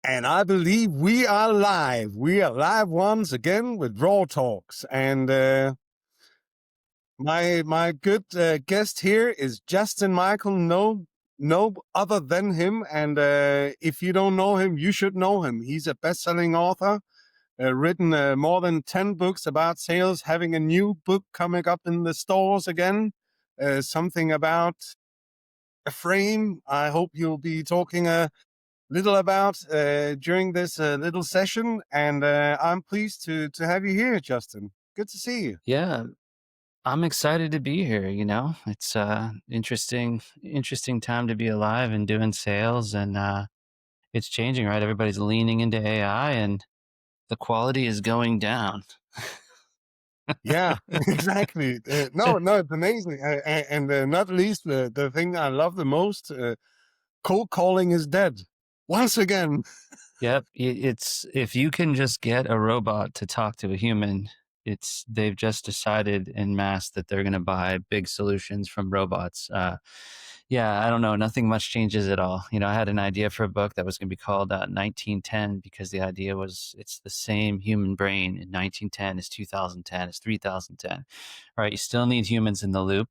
And I believe we are live. We are live once again with Raw Talks. And my good guest here is Justin Michael. No other than him. And if you don't know him, you should know him. He's a best-selling author, written more than 10 books about sales, having a new book coming up in the stores again, something about a frame. I hope you'll be talking little about during this little session, and I'm pleased to have you here, Justin. Good to see you. Yeah, I'm excited to be here, It's interesting time to be alive and doing sales and it's changing, right? Everybody's leaning into AI and the quality is going down. Yeah, exactly. No, it's amazing, and not least the thing I love the most: cold calling is dead once again. Yep, it's if you can just get a robot to talk to a human, they've just decided en masse that they're going to buy big solutions from robots. Yeah, I don't know, nothing much changes at all. I had an idea for a book that was going to be called 1910 because the idea was it's the same human brain in 1910 as 2010 as 3010. Right? You still need humans in the loop.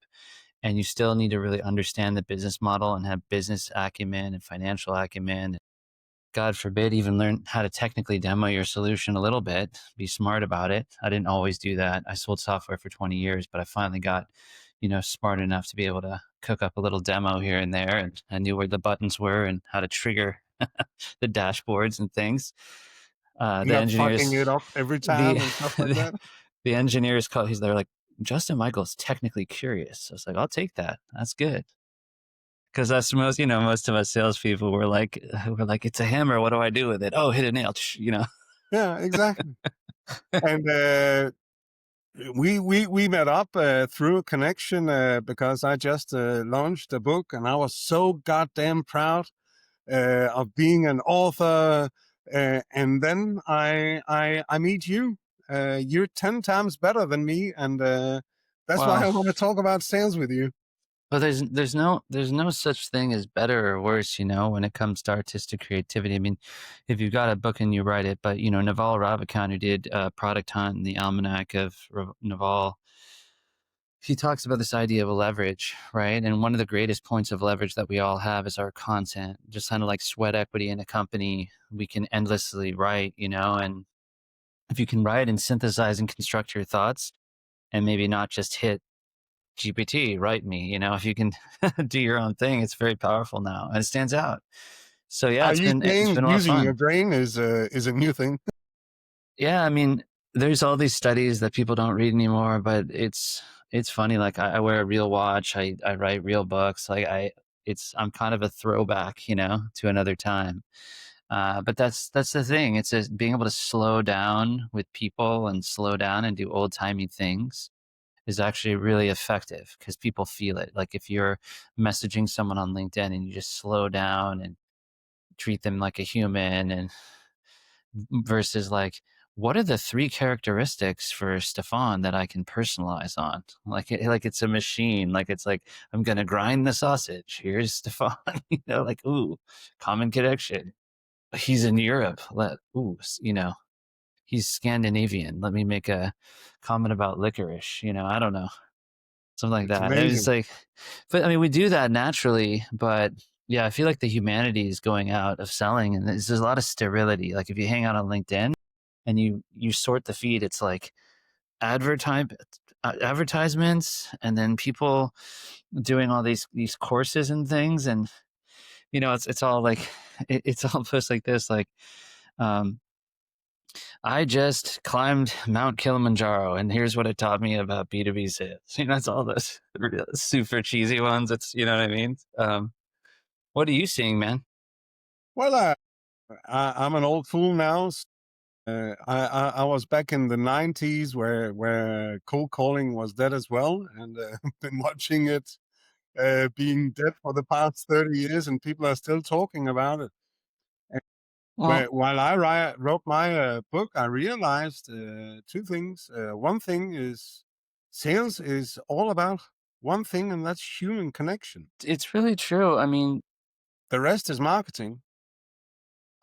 And you still need to really understand the business model and have business acumen and financial acumen. God forbid, even learn how to technically demo your solution a little bit, be smart about it. I didn't always do that. I sold software for 20 years, but I finally got, smart enough to be able to cook up a little demo here and there. And I knew where the buttons were and how to trigger the dashboards and things. The Not fucking engineers, it up every the, time and stuff like the, that. the engineers call, they're like, Justin Michael's technically curious. I was like, I'll take that. That's good. Because that's most of us salespeople we're like, it's a hammer. What do I do with it? Oh, hit a nail. Yeah, exactly. And we met up through a connection because I just launched a book, and I was so goddamn proud of being an author. And then I meet you. You're 10 times better than me, and that's why Well, I want to talk about sales with you. but there's no such thing as better or worse, when it comes to artistic creativity. I mean, if you've got a book and you write it, but Naval Ravikant, who did Product Hunt and the Almanac of Naval, he talks about this idea of leverage, right? And one of the greatest points of leverage that we all have is our content. Just kind of like sweat equity in a company, we can endlessly write, and if you can write and synthesize and construct your thoughts and maybe not just hit GPT, write me, if you can do your own thing, it's very powerful now and it stands out. So yeah, Are it's you been saying a lot of using your fun. brain is a new thing? Yeah, I mean, there's all these studies that people don't read anymore, but it's funny. Like I wear a real watch, I write real books. Like I'm kind of a throwback, to another time. But that's the thing. It's just being able to slow down with people and slow down and do old timey things is actually really effective because people feel it. Like if you're messaging someone on LinkedIn and you just slow down and treat them like a human and versus like, what are the 3 characteristics for Stefan that I can personalize on? Like it's a machine. Like it's like, I'm going to grind the sausage. Here's Stefan, like, ooh, common connection. He's in Europe. He's Scandinavian. Let me make a comment about licorice. I don't know. Something like It's that. And it's amazing. like, but I mean, we do that naturally, but yeah, I feel like the humanity is going out of selling and there's a lot of sterility. Like if you hang out on LinkedIn and you sort the feed, it's like advertime advertisements and then people doing all these courses and things. And, it's all like, it's almost like this, like, um, I just climbed Mount Kilimanjaro, and here's what it taught me about B2B sales. It's all those super cheesy ones. It's, you know what I mean? What are you seeing, man? Well, I'm an old fool now. I was back in the 90s where cold calling was dead as well, and been watching it being dead for the past 30 years, and people are still talking about it. And Well, while I wrote my book, I realized 2 things. One thing is sales is all about one thing, and that's human connection. it's really true. I mean, The rest is marketing.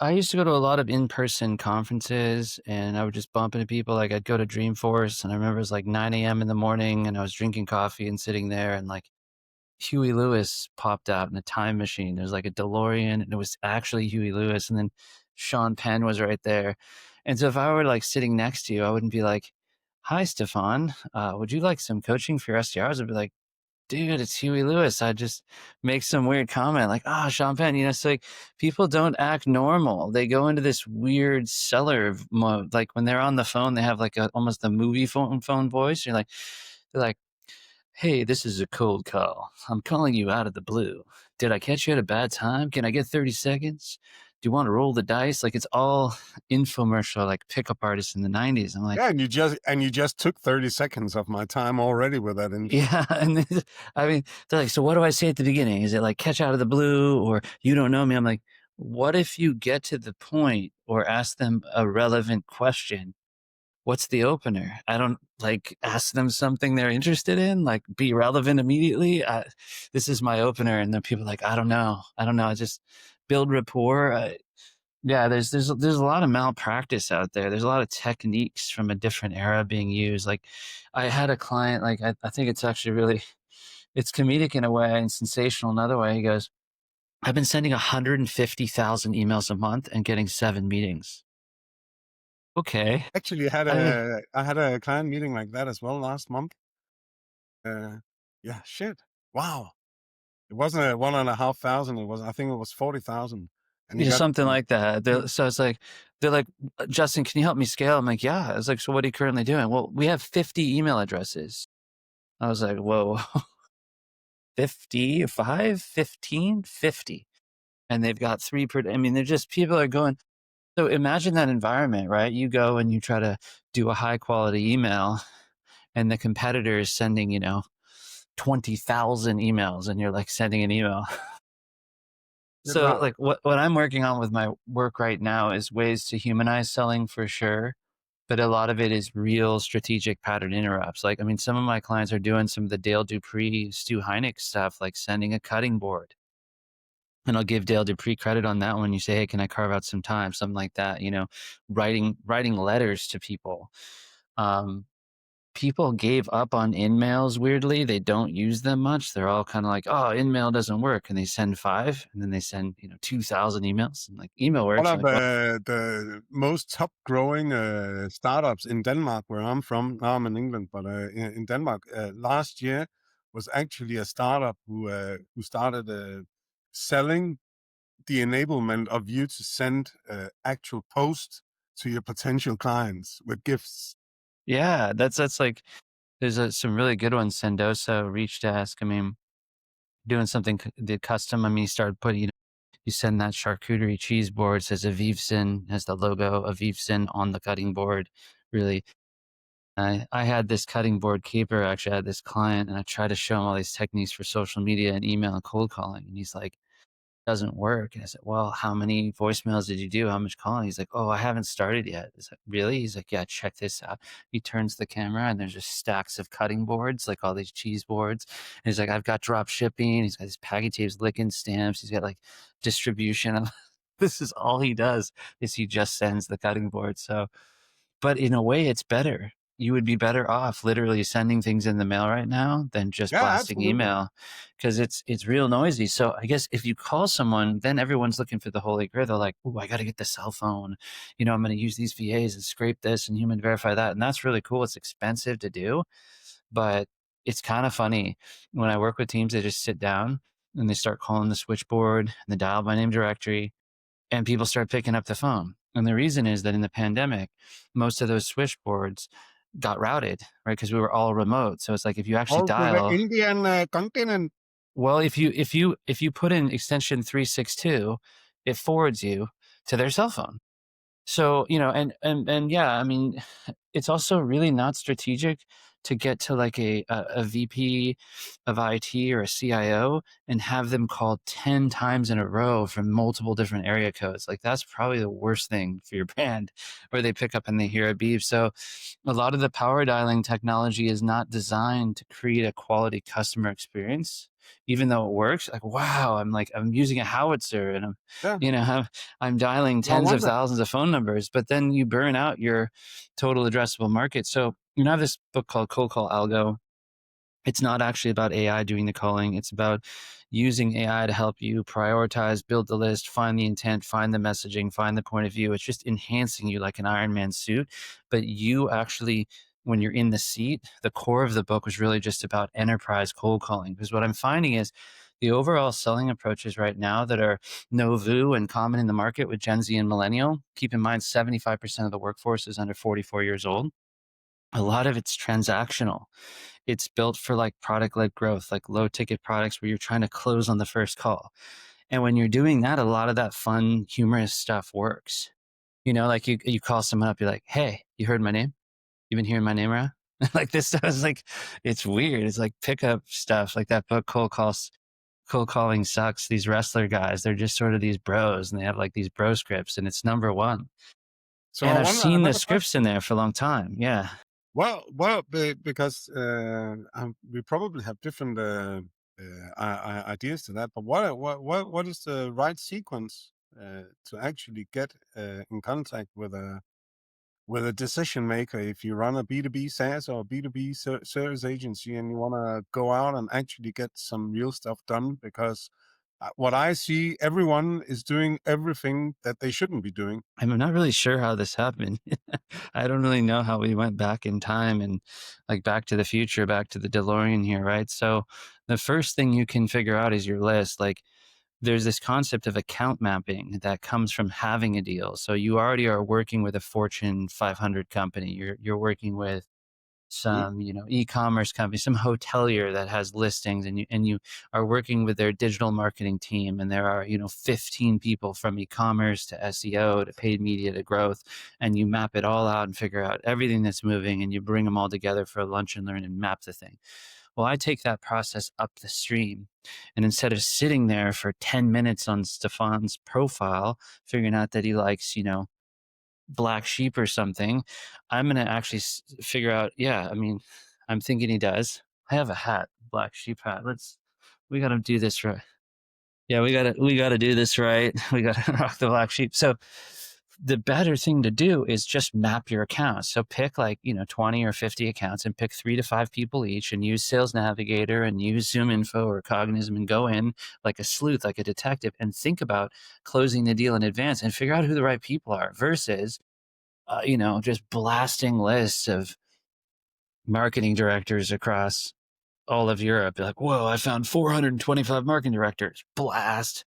I used to go to a lot of in-person conferences, and I would just bump into people. Like I'd go to Dreamforce, and I remember it was like 9 a.m. in the morning, and I was drinking coffee and sitting there, and like Huey Lewis popped out in a time machine. There's like a DeLorean, and it was actually Huey Lewis, and then Sean Penn was right there. And so if I were like sitting next to you, I wouldn't be like, "Hi, Stefan. Would you like some coaching for your SDRs?" I'd be like, dude, it's Huey Lewis. I just make some weird comment like, ah, Sean Penn. It's like people don't act normal. They go into this weird seller mode. Like when they're on the phone, they have like almost a movie phone voice. They're like, hey, this is a cold call. I'm calling you out of the blue. Did I catch you at a bad time? Can I get 30 seconds? Do you want to roll the dice? Like it's all infomercial, like pickup artists in the 90s. I'm like, Yeah, and you just took 30 seconds of my time already with that intro. yeah, and I mean, they're like, so what do I say at the beginning? Is it like catch out of the blue or you don't know me? I'm like, what if you get to the point or ask them a relevant question? What's the opener? I don't like ask them something they're interested in, like be relevant immediately. This is my opener, and then people are like, I don't know. I just build rapport. Yeah, there's a lot of malpractice out there. There's a lot of techniques from a different era being used. Like I had a client, like I think it's actually really it's comedic in a way and sensational another way. He goes, I've been sending 150,000 emails a month and getting 7 meetings. Okay. Actually, I I had a client meeting like that as well last month. Uh, yeah, shit. Wow. It wasn't a 1,500. It was, I think it was 40,000. And he Yeah, got, something like that. So it's like, they're like, Justin, can you help me scale? I'm like, yeah. I was like, so what are you currently doing? Well, we have 50 email addresses. I was like, whoa, 55, 15, 50. And they've got three per, I mean, they're just, people are going, so imagine that environment, right? You go and you try to do a high quality email and the competitor is sending, 20,000 emails and you're like sending an email. So wow. like what I'm working on with my work right now is ways to humanize selling for sure. But a lot of it is real strategic pattern interrupts. Like, I mean, some of my clients are doing some of the Dale Dupree, Stu Heineck stuff, like sending a cutting board. And I'll give Dale Dupree credit on that one. You say, hey, can I carve out some time? Something like that, writing letters to people. Um, People gave up on InMails weirdly. They don't use them much. They're all kind of like, oh, InMail doesn't work. And they send 5 and then they send, 2,000 emails and like email One works. I'm of like, well, the most top growing startups in Denmark, where I'm from, now I'm in England, but in Denmark, last year was actually a startup who started selling the enablement of you to send actual posts to your potential clients with gifts. yeah, that's like, there's some really good ones. Sendosa, Reach Desk. I mean, doing something the custom. I mean, you started putting, you send that charcuterie cheese board, says Avivson, has the logo Avivson on the cutting board. Really, I had this cutting board keeper. Actually, I had this client, and I tried to show him all these techniques for social media and email and cold calling, and he's like, doesn't work. And I said, well, how many voicemails did you do? How much calling? He's like, oh, I haven't started yet. I said, really? He's like, yeah, check this out. He turns the camera and there's just stacks of cutting boards, like all these cheese boards. And he's like, I've got drop shipping. He's got his package tapes, licking stamps. He's got like distribution. This is all he does is he just sends the cutting board. So, but in a way it's better. You would be better off literally sending things in the mail right now than just Yeah, blasting absolutely. email because it's real noisy. So I guess if you call someone, then everyone's looking for the holy grail. They're like, oh, I got to get the cell phone. I'm going to use these VAs and scrape this and human verify that. And that's really cool. It's expensive to do, but it's kind of funny when I work with teams, they just sit down and they start calling the switchboard and the dial by name directory and people start picking up the phone. And the reason is that in the pandemic, most of those switchboards got routed, right? Because we were all remote. So it's like if you actually All to the dial, Indian continent. well, if you put in extension 362, it forwards you to their cell phone. So, and yeah, I mean, it's also really not strategic to get to like a VP of IT or a CIO and have them call 10 times in a row from multiple different area codes. Like that's probably the worst thing for your brand, where they pick up and they hear a beep. So a lot of the power dialing technology is not designed to create a quality customer experience, even though it works. Like, wow, I'm using a howitzer and Yeah, I'm dialing no tens of wonder. thousands of phone numbers, but then you burn out your total addressable market. So I have this book called Cold Call Algo. It's not actually about AI doing the calling. It's about using AI to help you prioritize, build the list, find the intent, find the messaging, find the point of view. It's just enhancing you like an Iron Man suit. But you actually, when you're in the seat, the core of the book was really just about enterprise cold calling. Because what I'm finding is the overall selling approaches right now that are nouveau and common in the market with Gen Z and millennial, keep in mind 75% of the workforce is under 44 years old. A lot of it's transactional. It's built for like product led growth, like low ticket products where you're trying to close on the first call. And when you're doing that, a lot of that fun, humorous stuff works. Like you call someone up, you're like, hey, you heard my name? You've been hearing my name around? Like this stuff is like, it's weird. It's like pickup stuff, like that book, Cold Calling Sucks. These wrestler guys, they're just sort of these bros and they have like these bro scripts and it's number one. So And I I've wonder seen the another scripts in question. there for a long time. Yeah. Because we probably have different ideas to that. But what is the right sequence to actually get in contact with a decision maker if you run a B2B SaaS or B2B service agency and you want to go out and actually get some real stuff done? Because what I see, everyone is doing everything that they shouldn't be doing. I'm not really sure how this happened. I don't really know how we went back in time and like back to the future, back to the DeLorean here, right? So the first thing you can figure out is your list. Like there's this concept of account mapping that comes from having a deal. So you already are working with a Fortune 500 company. You're working with Mm. some e-commerce company, some hotelier that has listings, and you are working with their digital marketing team, and there are 15 people from e-commerce to SEO to paid media to growth, and you map it all out and figure out everything that's moving, and you bring them all together for a lunch and learn and map the thing. Well, I take that process up the stream, and instead of sitting there for 10 minutes on Stefan's profile figuring out that he likes black sheep or something, I'm going to actually figure out, yeah, I mean, I'm thinking he does. I have a hat, black sheep hat. We got to do this right. Yeah, we got to do this right. We got to rock the black sheep. So the better thing to do is just map your accounts. So pick 20 or 50 accounts and pick 3 to 5 people each and use Sales Navigator and use Zoom Info or Cognism and go in like a sleuth, like a detective, and think about closing the deal in advance and figure out who the right people are versus just blasting lists of marketing directors across all of Europe. You're like, whoa, I found 425 marketing directors. Blast.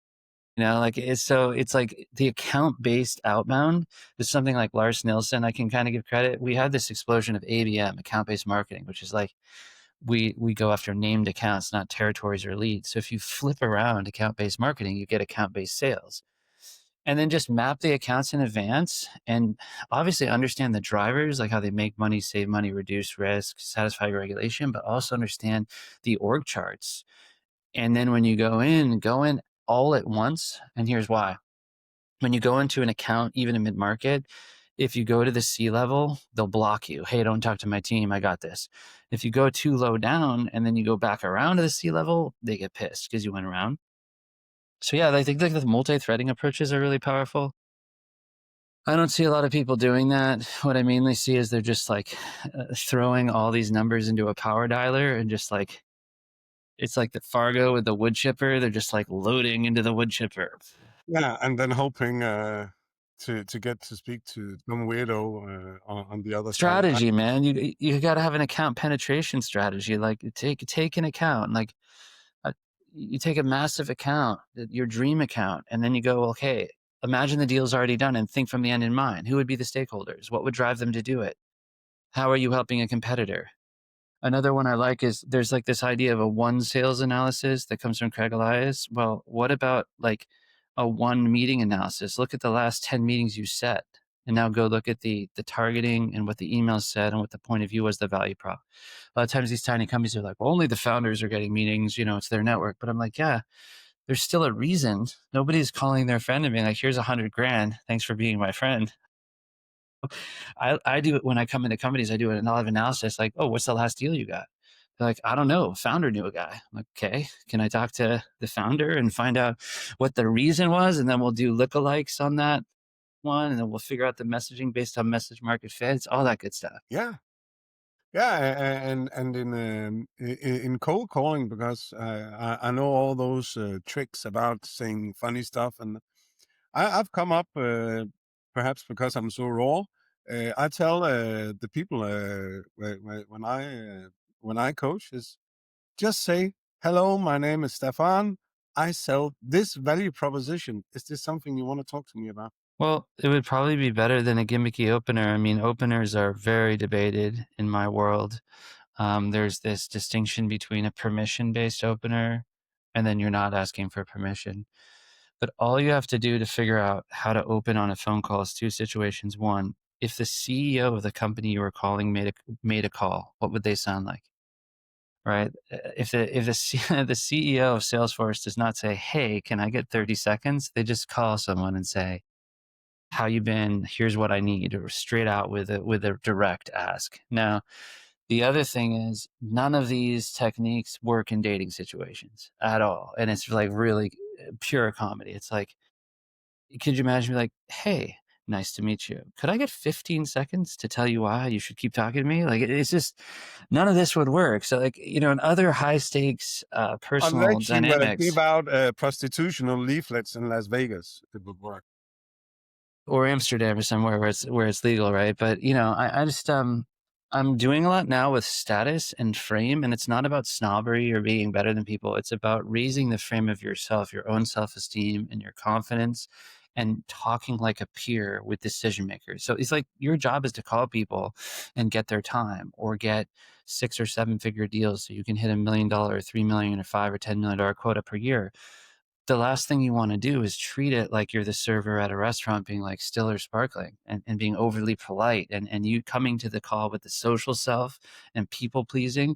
It's like the account based outbound is something like Lars Nilsson. I can kind of give credit. We had this explosion of ABM, account based marketing, which is like we go after named accounts, not territories or leads. So if you flip around account based marketing, you get account based sales. And then just map the accounts in advance and obviously understand the drivers, like how they make money, save money, reduce risk, satisfy regulation, but also understand the org charts. And then when you go in all at once. And here's why. When you go into an account, even in mid market, if you go to the C level, they'll block you. Hey, don't talk to my team. I got this. If you go too low down and then you go back around to the C level, they get pissed because you went around. So yeah, I think like the multi-threading approaches are really powerful. I don't see a lot of people doing that. What I mainly see is they're just like throwing all these numbers into a power dialer and just like, it's like the Fargo with the wood chipper. They're just like loading into the wood chipper. Yeah, and then hoping to get to speak to some weirdo on the other side. Strategy, man. You got to have an account penetration strategy. Like take an account, like uh, you take a massive account, your dream account, and then you go, okay, imagine the deal's already done and think from the end in mind. Who would be the stakeholders? What would drive them to do it? How are you helping a competitor? Another one I like is there's like this idea of a one sales analysis that comes from Craig Elias. Well, what about like a one meeting analysis? Look at the last 10 meetings you set. and now go look at the targeting and what the email said and what the point of view was, the value prop. A lot of times these tiny companies are like, well, only the founders are getting meetings, it's their network. But I'm like, yeah, there's still a reason. Nobody's calling their friend and being like, here's 100 grand, thanks for being my friend. I do it when I come into companies. I do a lot of analysis, like, oh, what's the last deal you got? They're like, I don't know. Founder knew a guy. I'm like, okay, can I talk to the founder and find out what the reason was? And then we'll do lookalikes on that one, and then we'll figure out the messaging based on message market fits, all that good stuff. Yeah. Yeah, and in cold calling, because I know all those tricks about saying funny stuff, and I've come up, perhaps because I'm so raw. I tell the people when I coach is just say, "Hello, my name is Stefan. I sell this value proposition. Is this something you want to talk to me about?" Well, it would probably be better than a gimmicky opener. I mean, openers are very debated in my world. There's this distinction between a permission-based opener and then you're not asking for permission. But all you have to do to figure out how to open on a phone call is two situations. One, if the CEO of the company you were calling made a call, what would they sound like? Right? The CEO of Salesforce does not say, "Hey, can I get 30 seconds?" They just call someone and say, "How you been? Here's what I need," or straight out with a direct ask. Now, the other thing is none of these techniques work in dating situations at all. And it's like really pure comedy. It's like, could you imagine me like, hey, nice to meet you. Could I get 15 seconds to tell you why you should keep talking to me? Like, it's just none of this would work. So, like, in other high stakes personal Unless you give dynamics, out prostitutional leaflets in Las Vegas, it would work. or Amsterdam or somewhere where it's legal, right? But I just I'm doing a lot now with status and frame, and it's not about snobbery or being better than people. It's about raising the frame of yourself, your own self-esteem and your confidence, and talking like a peer with decision makers. So it's like your job is to call people and get their time, or get 6 or 7 figure deals so you can hit $1 million, 3 million, or $5 or $10 million quota per year. The last thing you want to do is treat it like you're the server at a restaurant being like still or sparkling, and being overly polite, and you coming to the call with the social self and people pleasing.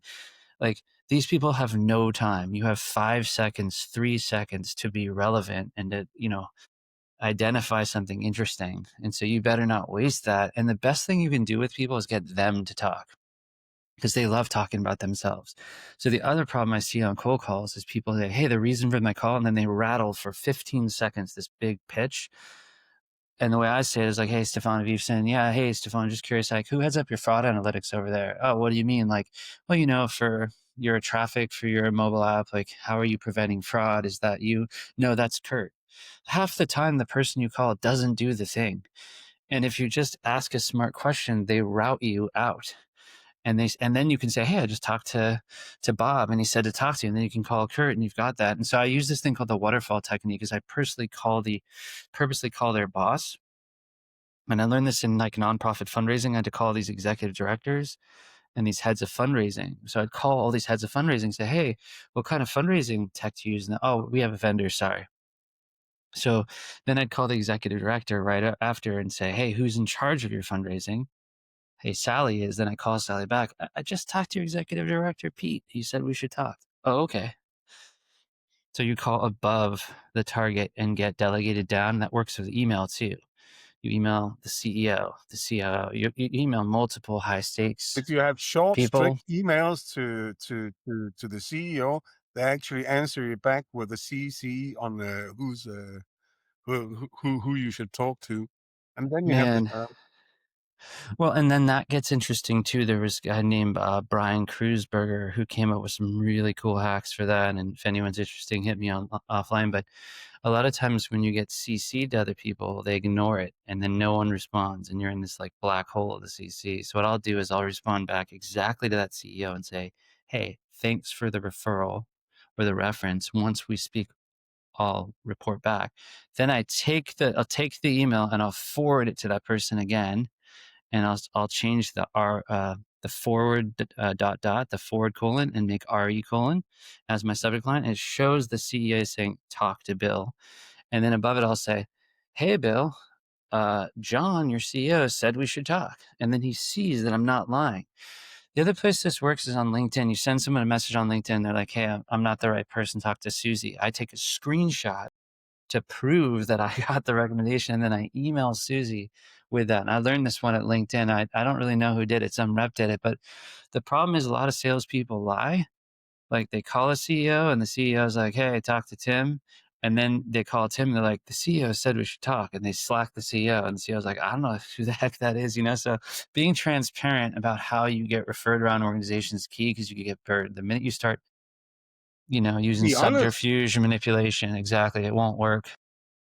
Like, these people have no time. You have 5 seconds, 3 seconds to be relevant and to, identify something interesting. And so you better not waste that. And the best thing you can do with people is get them to talk, because they love talking about themselves. So the other problem I see on cold calls is people say, hey, the reason for my call, and then they rattle for 15 seconds this big pitch. And the way I say it is like, hey, Stefan Avivson. Yeah, hey, Stefan, just curious, like, who heads up your fraud analytics over there? Oh, what do you mean? Like, well, for your traffic for your mobile app, like, how are you preventing fraud? Is that you? No, that's Kurt. Half the time, the person you call doesn't do the thing. And if you just ask a smart question, they route you out. And then you can say, hey, I just talked to Bob and he said to talk to you, and then you can call Kurt and you've got that. And so I use this thing called the waterfall technique, is I purposely call their boss. And I learned this in like nonprofit fundraising. I had to call these executive directors and these heads of fundraising. So I'd call all these heads of fundraising and say, hey, what kind of fundraising tech do you use? And oh, we have a vendor, sorry. So then I'd call the executive director right after and say, hey, who's in charge of your fundraising? Hey, Sally is. Then I call Sally back. I just talked to your executive director, Pete. He said we should talk. Oh, okay. So you call above the target and get delegated down. That works with email too. You email the CEO, the COO. You email multiple high stakes If you have short, people. strict emails to the CEO, they actually answer you back with a CC on who you should talk to, and then you have the Man, well, and then that gets interesting too. There was a guy named Brian Kruzberger who came up with some really cool hacks for that. And if anyone's interested, hit me on offline. But a lot of times when you get CC'd to other people, they ignore it, and then no one responds, and you're in this like black hole of the CC. So what I'll do is I'll respond back exactly to that CEO and say, hey, thanks for the referral or the reference. Once we speak, I'll report back. Then I'll take the email and I'll forward it to that person again, and I'll change the forward the forward colon, and make RE colon as my subject line. And it shows the CEO saying talk to Bill, and then above it I'll say, hey Bill, John, your CEO, said we should talk. And then he sees that I'm not lying. The other place this works is on LinkedIn. You send someone a message on LinkedIn. They're like, hey, I'm not the right person. Talk to Susie. I take a screenshot to prove that I got the recommendation. And then I email Susie with that. And I learned this one at LinkedIn. I don't really know who did it. Some rep did it. But the problem is a lot of salespeople lie. Like they call a CEO and the CEO is like, hey, talk to Tim. And then they call Tim and they're like, the CEO said we should talk. And they slack the CEO. And the CEO is like, I don't know who the heck that is, you know? So being transparent about how you get referred around organizations is key because you can get burned. The minute you start, using Be honest. subterfuge or manipulation, exactly, it won't work.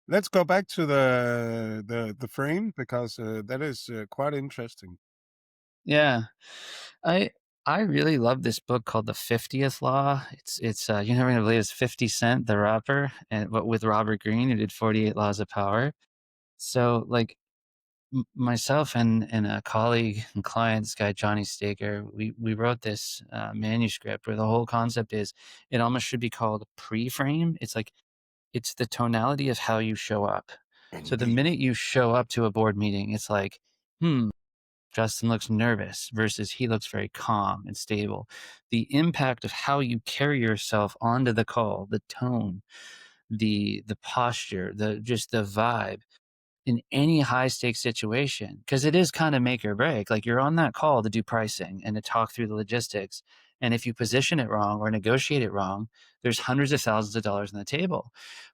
Let's go back to the frame because that is quite interesting. Yeah. I I really love this book called The 50th Law. It's you're never gonna believe it's 50 Cent, the rapper, and but with Robert Greene, who did 48 Laws of Power. So like myself and a colleague and client, this guy Johnny Staker, we wrote this manuscript where the whole concept is it almost should be called pre-frame. It's like it's the tonality of how you show up. So the Indeed. minute you show up to a board meeting, it's like, Justin looks nervous versus he looks very calm and stable. The impact of how you carry yourself onto the call, the tone, the posture, the vibe in any high stakes situation, because it is kind of make or break. Like you're on that call to do pricing and to talk through the logistics. And if you position it wrong or negotiate it wrong, there's hundreds of thousands of dollars on the table.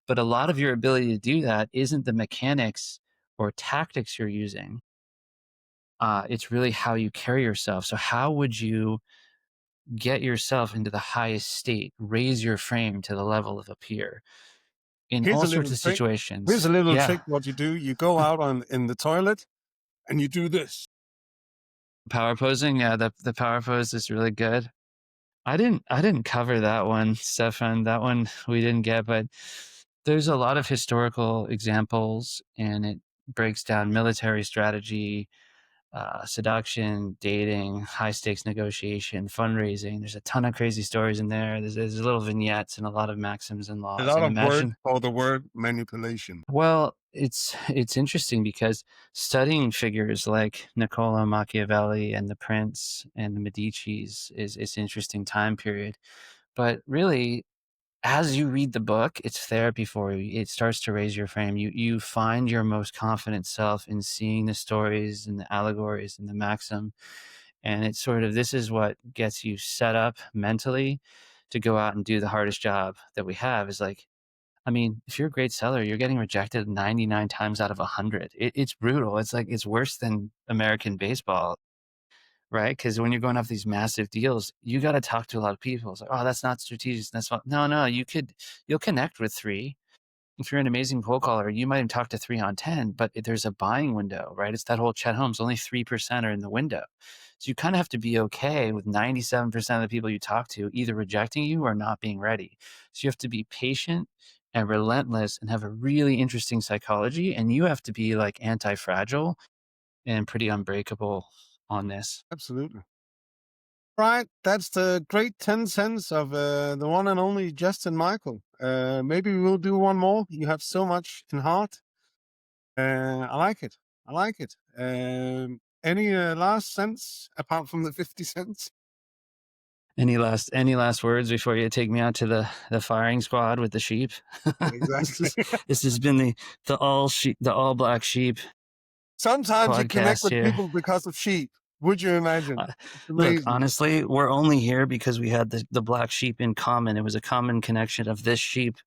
But a lot of your ability to do that isn't the mechanics or tactics you're using. It's really how you carry yourself. So how would you get yourself into the highest state, raise your frame to the level of a peer in Here's all a sorts little of trick. Here's situations? a little Yeah. trick. What you do, you go out on in the toilet and you do this. Power posing. Yeah. The power pose is really good. I didn't cover that one, Stefan. That one we didn't get, but there's a lot of historical examples and it breaks down military strategy, seduction, dating, high stakes negotiation, fundraising. There's a ton of crazy stories in there. There's little vignettes and a lot of maxims and A laws. lot And of words imagine, for the word manipulation. well, it's interesting because studying figures like Niccolo Machiavelli and the Prince and the Medici's is interesting time period. But really, as you read the book, it's therapy for you. It starts to raise your frame. You find your most confident self in seeing the stories and the allegories and the maxim. And it's sort of this is what gets you set up mentally to go out and do the hardest job that we have is like, I mean, if you're a great seller, you're getting rejected 99 times out of 100. It's brutal. It's like it's worse than American baseball, right? Because when you're going off these massive deals, you got to talk to a lot of people. It's like, oh, that's not strategic. That's not. No, you'll connect with three. If you're an amazing cold caller, you might even talk to 3 on 10, but there's a buying window, right? It's that whole Chet Holmes, only 3% are in the window. So you kind of have to be okay with 97% of the people you talk to either rejecting you or not being ready. So you have to be patient and relentless and have a really interesting psychology. And you have to be like anti fragile and pretty unbreakable on this. Absolutely. Right. That's the great 10 cents of the one and only Justin Michael. Maybe we'll do one more. You have so much in heart. I like it. I like it. Any last cents apart from the 50 cents? Any last words before you take me out to the firing squad with the sheep? Exactly. This has been the all black sheep Sometimes you connect podcast with here. people because of sheep. Would you imagine? Uh, It's Look, amazing. honestly, we're only here because we had the black sheep in common. It was a common connection of this sheep.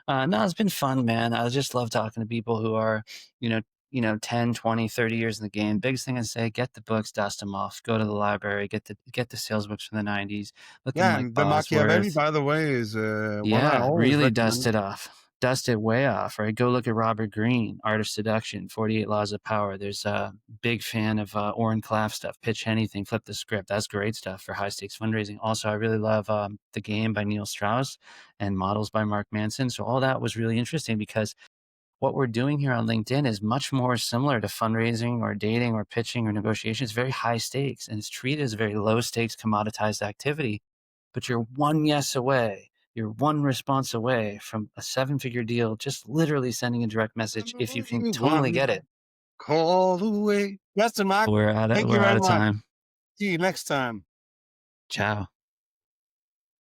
No, it's been fun, man. I just love talking to people who are, you know, 10, 20, 30 years in the game. Biggest thing I say, get the books, dust them off, go to the library, get the sales books from the 90s, look them Yeah, like and the Machiavelli, Bosworth. by the way, is one I Yeah, always really dust recommend. it off. Dust it way off, right? Go look at Robert Greene, Art of Seduction, 48 Laws of Power. There's a big fan of Oren Klaff stuff, Pitch Anything, Flip the Script. That's great stuff for high stakes fundraising. Also, I really love The Game by Neil Strauss and Models by Mark Manson. So all that was really interesting because what we're doing here on LinkedIn is much more similar to fundraising or dating or pitching or negotiation. It's very high stakes and it's treated as a very low stakes commoditized activity, but you're one yes away. You're one response away from a 7-figure deal, just literally sending a direct message I'm if you can only tonally one. get it. call away. Justin, Mark, We're out thank you we're very out of much. time. See you next time. Ciao.